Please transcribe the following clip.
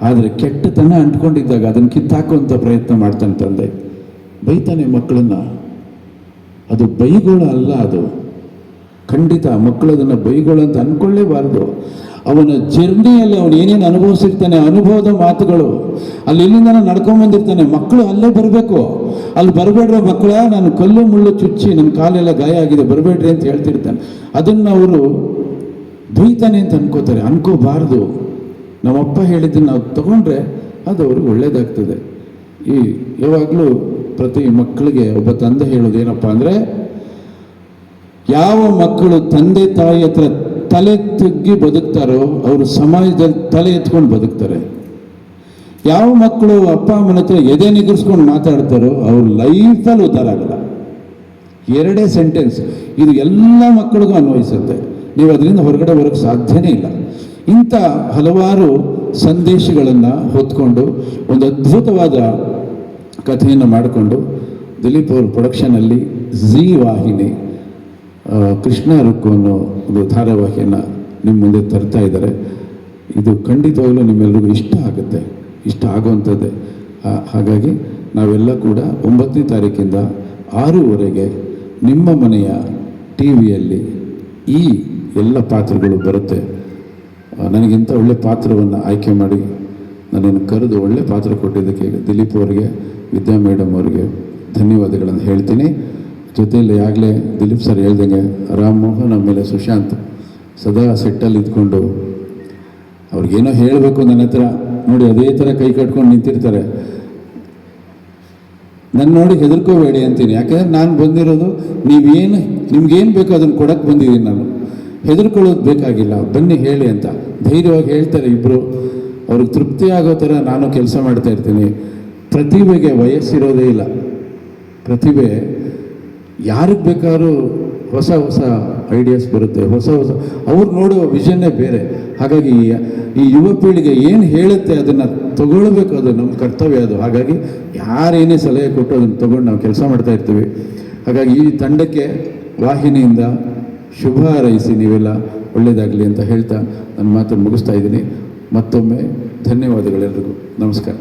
ಆದರೆ ಕೆಟ್ಟತನ ಅಂಟ್ಕೊಂಡಿದ್ದಾಗ ಅದನ್ನು ಕಿತ್ತಾಕುವಂಥ ಪ್ರಯತ್ನ ಮಾಡ್ತಾನೆ ತಂದೆ. ಬೈತಾನೆ ಮಕ್ಕಳನ್ನು. ಅದು ಬೈಗೋಳ ಅಲ್ಲ, ಅದು ಖಂಡಿತ ಮಕ್ಕಳು ಅದನ್ನು ಬೈಗೋಳ ಅಂತ ಅಂದ್ಕೊಳ್ಳೇಬಾರ್ದು. ಅವನ ಜರ್ನಿಯಲ್ಲಿ ಅವನು ಏನೇನು ಅನುಭವಿಸಿರ್ತಾನೆ, ಅನುಭವದ ಮಾತುಗಳು. ಅಲ್ಲಿ ಇಲ್ಲಿಂದ ನಡ್ಕೊಂಬಂದಿರ್ತಾನೆ. ಮಕ್ಕಳು ಅಲ್ಲೇ ಬರಬೇಕು. ಅಲ್ಲಿ ಬರಬೇಡ್ರೆ ಮಕ್ಕಳ, ನಾನು ಕಲ್ಲು ಮುಳ್ಳು ಚುಚ್ಚಿ ನನ್ನ ಕಾಲೆಲ್ಲ ಗಾಯ ಆಗಿದೆ, ಬರಬೇಡ್ರಿ ಅಂತ ಹೇಳ್ತಿರ್ತಾನೆ. ಅದನ್ನು ಅವರು ಬೈತಾನೆ ಅಂತ ಅನ್ಕೋತಾರೆ. ಅನ್ಕೋಬಾರ್ದು. ನಮ್ಮಪ್ಪ ಹೇಳಿದ್ದನ್ನು ನಾವು ತಗೊಂಡ್ರೆ ಅದು ಅವ್ರಿಗೆ ಒಳ್ಳೇದಾಗ್ತದೆ. ಯಾವಾಗಲೂ ಪ್ರತಿ ಮಕ್ಕಳಿಗೆ ಒಬ್ಬ ತಂದೆ ಹೇಳೋದೇನಪ್ಪ ಅಂದರೆ, ಯಾವ ಮಕ್ಕಳು ತಂದೆ ತಾಯಿ ಹತ್ರ ತಲೆ ತಗ್ಗಿ ಬದುಕ್ತಾರೋ ಅವರು ಸಮಾಜದಲ್ಲಿ ತಲೆ ಎತ್ಕೊಂಡು ಬದುಕ್ತಾರೆ. ಯಾವ ಮಕ್ಕಳು ಅಪ್ಪ ಅಮ್ಮನ ಹತ್ರ ಎದೆ ನಿಗರ್ಸ್ಕೊಂಡು ಮಾತಾಡ್ತಾರೋ ಅವ್ರ ಲೈಫಲ್ಲಿ ಉದ್ಧಾರ ಆಗಲ್ಲ. ಎರಡೇ ಸೆಂಟೆನ್ಸ್. ಇದು ಎಲ್ಲ ಮಕ್ಕಳಿಗೂ ಅನ್ವಯಿಸುತ್ತೆ. ನೀವು ಅದರಿಂದ ಹೊರಗಡೆ ಬರೋಕ್ಕೆ ಸಾಧ್ಯನೇ ಇಲ್ಲ. ಇಂಥ ಹಲವಾರು ಸಂದೇಶಗಳನ್ನು ಹೊತ್ಕೊಂಡು ಒಂದು ಅದ್ಭುತವಾದ ಕಥೆಯನ್ನು ಮಾಡಿಕೊಂಡು ದಿಲೀಪ್ ಅವ್ರ ಪ್ರೊಡಕ್ಷನಲ್ಲಿ ಝೀ ವಾಹಿನಿ ಕೃಷ್ಣ ರುಕ್ಕು ಅನ್ನೋ ಒಂದು ಧಾರಾವಾಹಿಯನ್ನು ನಿಮ್ಮ ಮುಂದೆ ತರ್ತಾ ಇದ್ದಾರೆ. ಇದು ಖಂಡಿತವಾಗಲೂ ನಿಮ್ಮೆಲ್ಲರಿಗೂ ಇಷ್ಟ ಆಗುತ್ತೆ, ಇಷ್ಟ ಆಗುವಂಥದ್ದೇ. ಹಾಗಾಗಿ ನಾವೆಲ್ಲ ಕೂಡ 9ನೇ ತಾರೀಕಿಂದ 6:00ವರೆಗೆ ನಿಮ್ಮ ಮನೆಯ ಟಿ ವಿಯಲ್ಲಿ ಈ ಎಲ್ಲ ಪಾತ್ರಗಳು ಬರುತ್ತೆ. ನನಗಿಂತ ಒಳ್ಳೆ ಪಾತ್ರವನ್ನು ಆಯ್ಕೆ ಮಾಡಿ ನನ್ನನ್ನು ಕರೆದು ಒಳ್ಳೆ ಪಾತ್ರ ಕೊಟ್ಟಿದ್ದಕ್ಕೆ ದಿಲೀಪ್ ಅವರಿಗೆ, ವಿದ್ಯಾ ಮೇಡಮ್ ಅವರಿಗೆ ಧನ್ಯವಾದಗಳನ್ನು ಹೇಳ್ತೀನಿ. ಜೊತೆಯಲ್ಲಿ ಆಗಲೇ ದಿಲೀಪ್ ಸರ್ ಹೇಳ್ದಂಗೆ ರಾಮ್ ಮೋಹನ್ ಆಮೇಲೆ ಸುಶಾಂತ್ ಸದಾ ಸೆಟ್ಟಲ್ಲಿ ಇದ್ಕೊಂಡು ಅವ್ರಿಗೇನೋ ಹೇಳಬೇಕು ನನ್ನ ಹತ್ರ, ನೋಡಿ ಅದೇ ಥರ ಕೈ ಕಟ್ಕೊಂಡು ನಿಂತಿರ್ತಾರೆ. ನನ್ನ ನೋಡಿ ಹೆದರ್ಕೋಬೇಡಿ ಅಂತೀನಿ. ಯಾಕೆಂದರೆ ನಾನು ಬಂದಿರೋದು ನಿಮ್ಗೇನು ಬೇಕೋ ಅದನ್ನು ಕೊಡೋಕ್ಕೆ ಬಂದಿದ್ದೀನಿ. ನಾನು ಹೆದರ್ಕೊಳ್ಳೋದು ಬೇಕಾಗಿಲ್ಲ, ಬನ್ನಿ ಹೇಳಿ ಅಂತ ಧೈರ್ಯವಾಗಿ ಹೇಳ್ತಾರೆ ಇಬ್ಬರು. ಅವ್ರಿಗೆ ತೃಪ್ತಿ ಆಗೋ ಥರ ನಾನು ಕೆಲಸ ಮಾಡ್ತಾ ಇರ್ತೀನಿ. ಪ್ರತಿಭೆಗೆ ವಯಸ್ಸಿರೋದೇ ಇಲ್ಲ. ಪ್ರತಿಭೆ ಯಾರಿಗೆ ಬೇಕಾದ್ರೂ ಹೊಸ ಹೊಸ ಐಡಿಯಾಸ್ ಬರುತ್ತೆ, ಹೊಸ ಅವ್ರು ನೋಡೋ ವಿಷನ್ನೇ ಬೇರೆ. ಹಾಗಾಗಿ ಈ ಯುವ ಪೀಳಿಗೆ ಏನು ಹೇಳುತ್ತೆ ಅದನ್ನು ತಗೊಳ್ಬೇಕು, ಅದು ನಮ್ಮ ಕರ್ತವ್ಯ ಅದು. ಹಾಗಾಗಿ ಯಾರೇನೇ ಸಲಹೆ ಕೊಟ್ಟು ಅದನ್ನು ತೊಗೊಂಡು ನಾವು ಕೆಲಸ ಮಾಡ್ತಾ ಇರ್ತೀವಿ. ಹಾಗಾಗಿ ಈ ತಂಡಕ್ಕೆ ವಾಹಿನಿಯಿಂದ ಶುಭ ಹಾರೈಸಿ, ನೀವೆಲ್ಲ ಒಳ್ಳೆಯದಾಗಲಿ ಅಂತ ಹೇಳ್ತಾ ನನ್ನ ಮಾತನ್ನು ಮುಗಿಸ್ತಾ ಇದ್ದೀನಿ. ಮತ್ತೊಮ್ಮೆ ಧನ್ಯವಾದಗಳೆಲ್ಲರಿಗೂ. ನಮಸ್ಕಾರ.